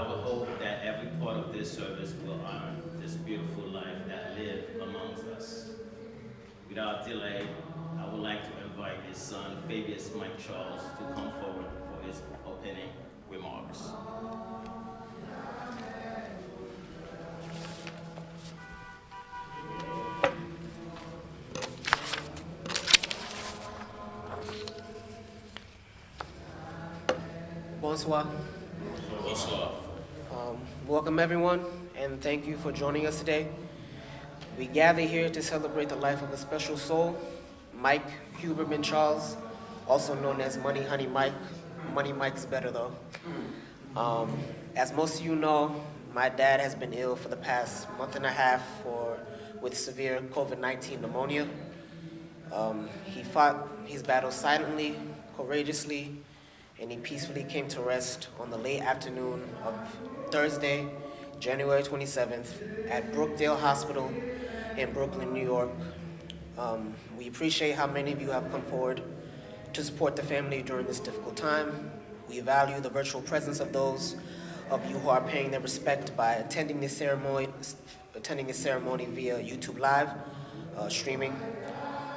I would hope that every part of this service will honor this beautiful life that live amongst us. Without delay, I would like to invite his son, Fabius Mike Charles, to come forward for his opening remarks. Bonsoir. Bonsoir. Welcome everyone, and thank you for joining us today. We gather here to celebrate the life of a special soul, Mike Huberman Charles, also known as Money Honey Mike. Money Mike's better though. As most of you know, my dad has been ill for the past month and a half with severe COVID-19 pneumonia. He fought his battle silently, courageously, and he peacefully came to rest on the late afternoon of Thursday, January 27th, at Brookdale Hospital in Brooklyn, New York. We appreciate how many of you have come forward to support the family during this difficult time. We value the virtual presence of those of you who are paying their respect by attending this ceremony via YouTube Live streaming.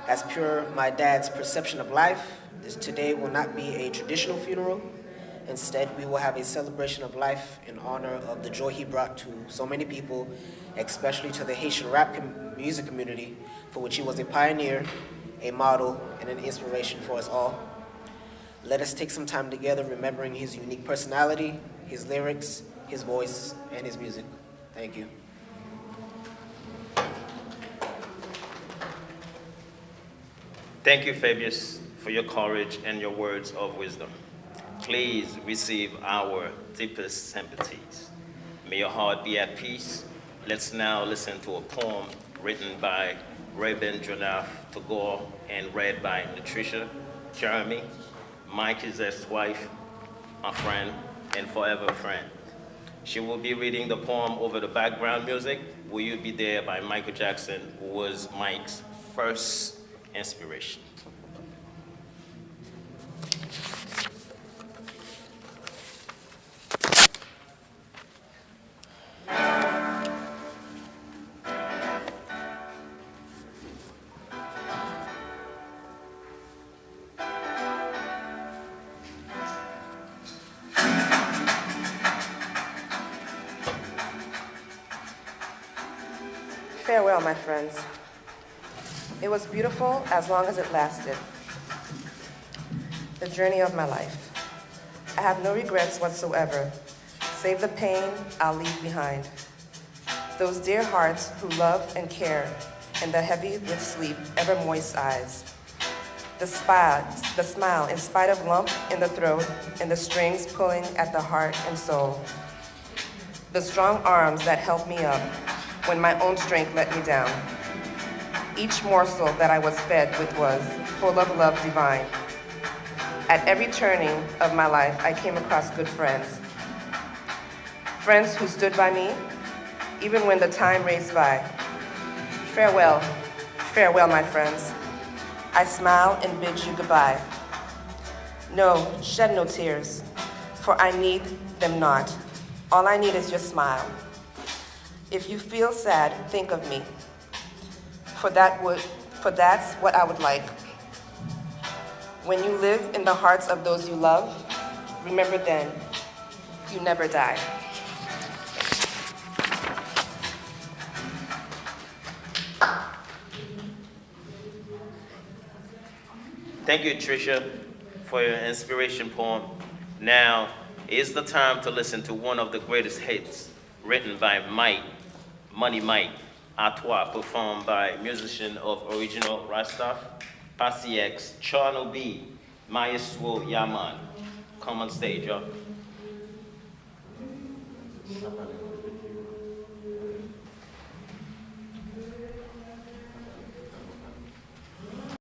As per my dad's perception of life, this today will not be a traditional funeral. Instead, we will have a celebration of life in honor of the joy he brought to so many people, especially to the Haitian rap music community, for which he was a pioneer, a model, and an inspiration for us all. Let us take some time together remembering his unique personality, his lyrics, his voice, and his music. Thank you. Thank you, Fabius, for your courage and your words of wisdom. Please receive our deepest sympathies. May your heart be at peace. Let's now listen to a poem written by Rabindranath Tagore and read by Latricia Jeremy, Mike's ex-wife, my friend, and forever friend. She will be reading the poem over the background music, Will You Be There by Michael Jackson, who was Mike's first inspiration. Farewell, my friends. It was beautiful as long as it lasted. The journey of my life. I have no regrets whatsoever, save the pain I'll leave behind. Those dear hearts who love and care, and the heavy with sleep, ever moist eyes. The smile in spite of lump in the throat, and the strings pulling at the heart and soul. The strong arms that helped me up when my own strength let me down. Each morsel that I was fed with was full of love divine. At every turning of my life, I came across good friends. Friends who stood by me, even when the time raced by. Farewell, farewell, my friends. I smile and bid you goodbye. No, shed no tears, for I need them not. All I need is your smile. If you feel sad, think of me, for that's what I would like. When you live in the hearts of those you love, remember then, you never die. Thank you, Tricia, for your inspiration poem. Now is the time to listen to one of the greatest hits written by Mike, Money Mike, À Toi, performed by musician of original Rastaf, Passy X, Charno B, Maestro Yaman. Come on stage, y'all.